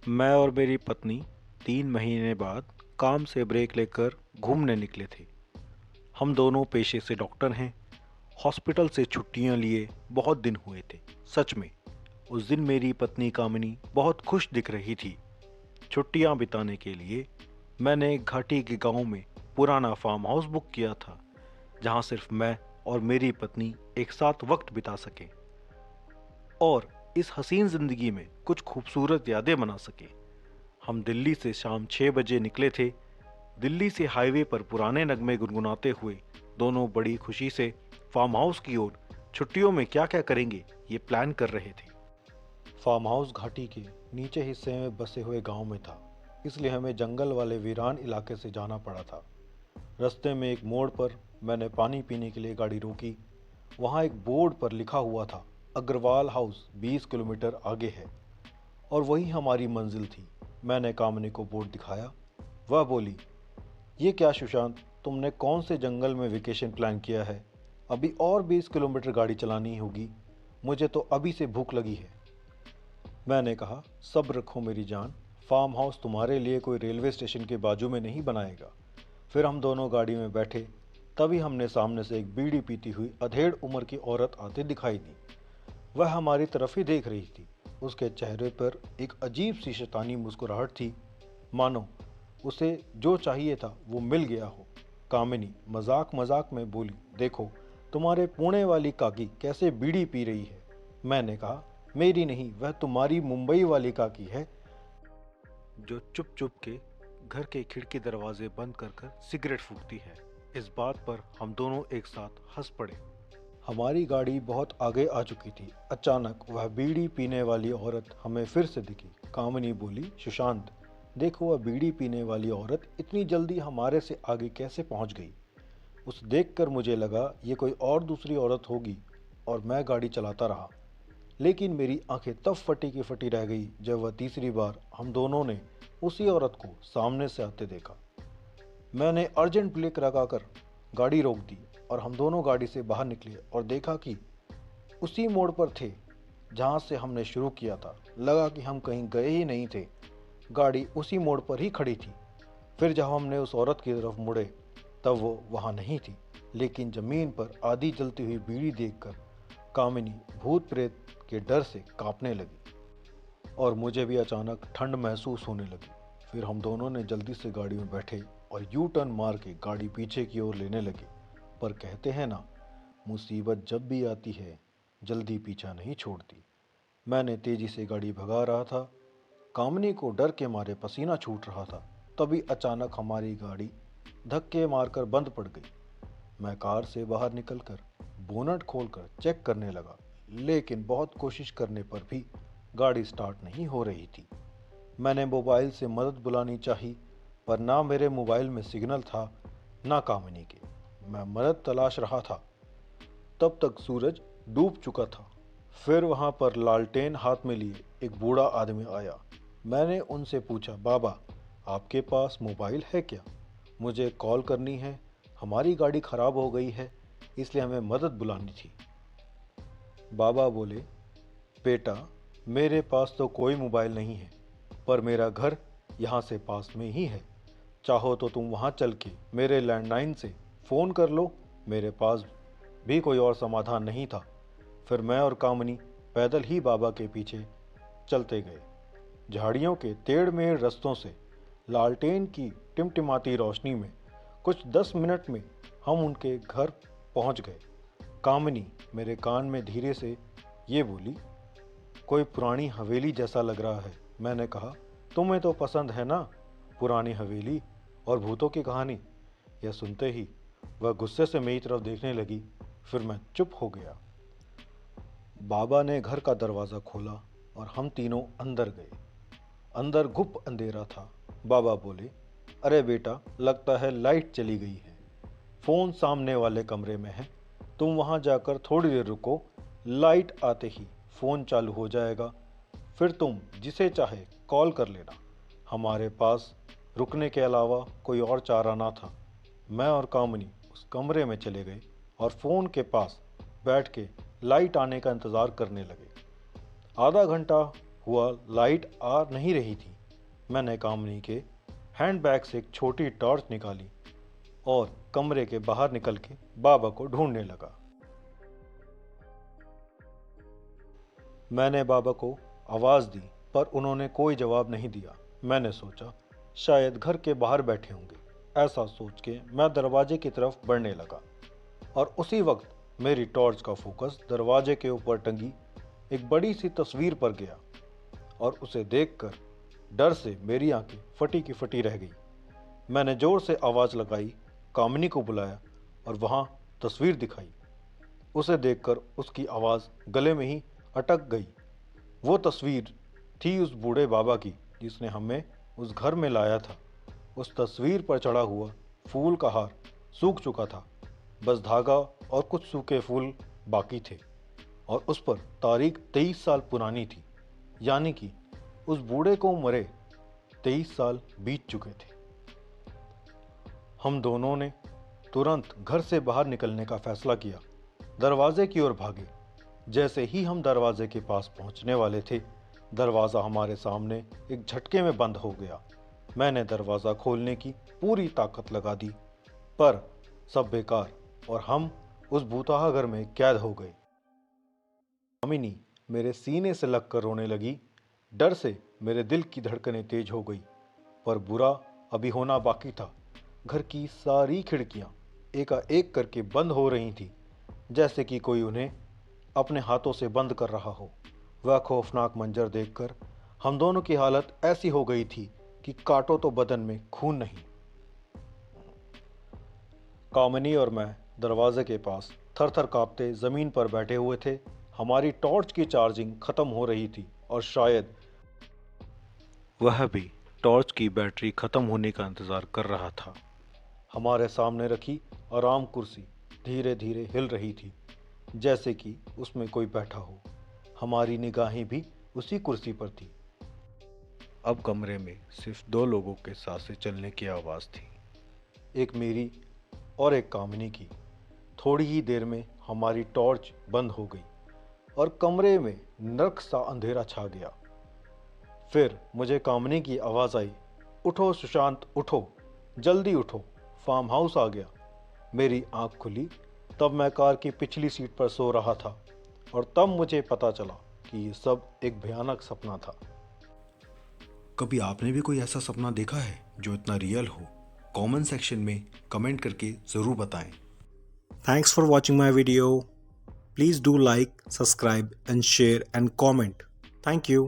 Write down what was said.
मैं और मेरी पत्नी 3 महीने बाद काम से ब्रेक लेकर घूमने निकले थे। हम दोनों पेशे से डॉक्टर हैं। हॉस्पिटल से छुट्टियां लिए बहुत दिन हुए थे। सच में उस दिन मेरी पत्नी कामिनी बहुत खुश दिख रही थी। छुट्टियां बिताने के लिए मैंने घाटी के गांव में पुराना फार्म हाउस बुक किया था, जहां सिर्फ मैं और मेरी पत्नी एक साथ वक्त बिता सकें और इस हसीन जिंदगी में कुछ खूबसूरत यादें बना सकें। हम दिल्ली से शाम 6 बजे निकले थे। दिल्ली से हाईवे पर पुराने नगमे गुनगुनाते हुए दोनों बड़ी खुशी से फार्म हाउस की ओर छुट्टियों में क्या क्या करेंगे ये प्लान कर रहे थे। फार्म हाउस घाटी के नीचे हिस्से में बसे हुए गांव में था, इसलिए हमें जंगल वाले वीरान इलाके से जाना पड़ा था। रास्ते में एक मोड़ पर मैंने पानी पीने के लिए गाड़ी रोकी। वहां एक बोर्ड पर लिखा हुआ था, अग्रवाल हाउस 20 किलोमीटर आगे है, और वही हमारी मंजिल थी। मैंने कामनी को बोर्ड दिखाया। वह बोली, ये क्या सुशांत, तुमने कौन से जंगल में वेकेशन प्लान किया है? अभी और 20 किलोमीटर गाड़ी चलानी होगी। मुझे तो अभी से भूख लगी है। मैंने कहा, सब्र रखो मेरी जान, फार्म हाउस तुम्हारे लिए कोई रेलवे स्टेशन के बाजू में नहीं बनाएगा। फिर हम दोनों गाड़ी में बैठे। तभी हमने सामने से एक बीड़ी पीती हुई अधेड़ उम्र की औरत आते दिखाई दी। वह हमारी तरफ ही देख रही थी। उसके चेहरे पर एक अजीब सी शैतानी मुस्कुराहट थी, मानो उसे जो चाहिए था वो मिल गया हो। कामिनी मजाक मजाक में बोली, देखो तुम्हारे पुणे वाली काकी कैसे बीड़ी पी रही है। मैंने कहा, मेरी नहीं, वह तुम्हारी मुंबई वाली काकी है, जो चुप चुप के घर के खिड़की दरवाजे बंद कर कर सिगरेट फूकती है। इस बात पर हम दोनों एक साथ हंस पड़े। हमारी गाड़ी बहुत आगे आ चुकी थी। अचानक वह बीड़ी पीने वाली औरत हमें फिर से दिखी। कामिनी बोली, सुशांत देखो, वह बीड़ी पीने वाली औरत इतनी जल्दी हमारे से आगे कैसे पहुंच गई। उसे देखकर मुझे लगा ये कोई और दूसरी औरत होगी, और मैं गाड़ी चलाता रहा। लेकिन मेरी आंखें तब फटी की फटी रह गई जब वह तीसरी बार हम दोनों ने उसी औरत को सामने से आते देखा। मैंने अर्जेंट ब्रेक लगाकर गाड़ी रोक दी और हम दोनों गाड़ी से बाहर निकले और देखा कि उसी मोड़ पर थे जहां से हमने शुरू किया था। लगा कि हम कहीं गए ही नहीं थे। गाड़ी उसी मोड़ पर ही खड़ी थी। फिर जब हमने उस औरत की तरफ मुड़े तब वो वहां नहीं थी, लेकिन जमीन पर आधी जलती हुई बीड़ी देखकर कामिनी भूत प्रेत के डर से कांपने लगी और मुझे भी अचानक ठंड महसूस होने लगी। फिर हम दोनों ने जल्दी से गाड़ी में बैठे और यू टर्न मार के गाड़ी पीछे की ओर लेने लगे। पर कहते हैं ना, मुसीबत जब भी आती है जल्दी पीछा नहीं छोड़ती। मैंने तेजी से गाड़ी भगा रहा था। कामनी को डर के मारे पसीना छूट रहा था। तभी अचानक हमारी गाड़ी धक्के मारकर बंद पड़ गई। मैं कार से बाहर निकलकर बोनट खोलकर चेक करने लगा, लेकिन बहुत कोशिश करने पर भी गाड़ी स्टार्ट नहीं हो रही थी। मैंने मोबाइल से मदद बुलानी चाही, पर ना मेरे मोबाइल में सिग्नल था, ना कामिनी के। मैं मदद तलाश रहा था। तब तक सूरज डूब चुका था। फिर वहां पर लालटेन हाथ में लिए एक बूढ़ा आदमी आया। मैंने उनसे पूछा, बाबा आपके पास मोबाइल है क्या? मुझे कॉल करनी है, हमारी गाड़ी खराब हो गई है, इसलिए हमें मदद बुलानी थी। बाबा बोले, बेटा मेरे पास तो कोई मोबाइल नहीं है, पर मेरा घर यहाँ से पास में ही है। चाहो तो तुम वहाँ चल के मेरे लैंडलाइन से फ़ोन कर लो। मेरे पास भी कोई और समाधान नहीं था। फिर मैं और कामनी पैदल ही बाबा के पीछे चलते गए। झाड़ियों के टेढ़ मेढ़ रास्तों से लालटेन की टिमटिमाती रोशनी में कुछ 10 मिनट में हम उनके घर पहुंच गए। कामिनी मेरे कान में धीरे से ये बोली, कोई पुरानी हवेली जैसा लग रहा है। मैंने कहा, तुम्हें तो पसंद है ना पुरानी हवेली और भूतों की कहानी। यह सुनते ही वह गुस्से से मेरी तरफ देखने लगी। फिर मैं चुप हो गया। बाबा ने घर का दरवाज़ा खोला और हम तीनों अंदर गए। अंदर घुप अंधेरा था। बाबा बोले, अरे बेटा, लगता है लाइट चली गई है। फ़ोन सामने वाले कमरे में है, तुम वहाँ जाकर थोड़ी देर रुको, लाइट आते ही फ़ोन चालू हो जाएगा। फिर तुम जिसे चाहे कॉल कर लेना। हमारे पास रुकने के अलावा कोई और चारा ना था। मैं और कामनी उस कमरे में चले गए और फ़ोन के पास बैठ के लाइट आने का इंतज़ार करने लगे। आधा घंटा हुआ लाइट आ नहीं रही थी। मैंने कामिनी के हैंडबैग से एक छोटी टॉर्च निकाली और कमरे के बाहर निकल के बाबा को ढूंढने लगा। मैंने बाबा को आवाज़ दी पर उन्होंने कोई जवाब नहीं दिया। मैंने सोचा शायद घर के बाहर बैठे होंगे। ऐसा सोच के मैं दरवाजे की तरफ बढ़ने लगा और उसी वक्त मेरी टॉर्च का फोकस दरवाजे के ऊपर टंगी एक बड़ी सी तस्वीर पर गया और उसे देखकर डर से मेरी आंखें फटी की फटी रह गई। मैंने जोर से आवाज़ लगाई, कामिनी को बुलाया और वहाँ तस्वीर दिखाई। उसे देखकर उसकी आवाज़ गले में ही अटक गई। वो तस्वीर थी उस बूढ़े बाबा की जिसने हमें उस घर में लाया था। उस तस्वीर पर चढ़ा हुआ फूल का हार सूख चुका था, बस धागा और कुछ सूखे फूल बाकी थे और उस पर तारीख 23 साल पुरानी थी, यानी कि उस बूढ़े को मरे 23 साल बीत चुके थे। हम दोनों ने तुरंत घर से बाहर निकलने का फैसला किया, दरवाजे की ओर भागे। जैसे ही हम दरवाजे के पास पहुंचने वाले थे, दरवाज़ा हमारे सामने एक झटके में बंद हो गया। मैंने दरवाज़ा खोलने की पूरी ताकत लगा दी, पर सब बेकार और हम उस भूताहा घर में कैद हो गए। कामिनी मेरे सीने से लगकर रोने लगी। डर से मेरे दिल की धड़कनें तेज हो गई, पर बुरा अभी होना बाकी था। घर की सारी खिड़कियां एकाएक करके बंद हो रही थी, जैसे कि कोई उन्हें अपने हाथों से बंद कर रहा हो। वह खौफनाक मंजर देखकर हम दोनों की हालत ऐसी हो गई थी कि काटो तो बदन में खून नहीं। कामिनी और मैं दरवाजे के पास थर-थर कांपते ज़मीन पर बैठे हुए थे। हमारी टॉर्च की चार्जिंग ख़त्म हो रही थी और शायद वह भी टॉर्च की बैटरी ख़त्म होने का इंतज़ार कर रहा था। हमारे सामने रखी आराम कुर्सी धीरे धीरे हिल रही थी, जैसे कि उसमें कोई बैठा हो। हमारी निगाहें भी उसी कुर्सी पर थी। अब कमरे में सिर्फ 2 लोगों के सांसें चलने की आवाज़ थी, एक मेरी और एक कामिनी की। थोड़ी ही देर में हमारी टॉर्च बंद हो गई और कमरे में नर्क सा अंधेरा छा गया। फिर मुझे कामिनी की आवाज़ आई, उठो सुशांत उठो, जल्दी उठो, फार्म हाउस आ गया। मेरी आंख खुली तब मैं कार की पिछली सीट पर सो रहा था और तब मुझे पता चला कि ये सब एक भयानक सपना था। कभी आपने भी कोई ऐसा सपना देखा है जो इतना रियल हो? कमेंट सेक्शन में कमेंट करके ज़रूर बताएं। Thanks for watching my video. Please do like, subscribe and share and comment. Thank you.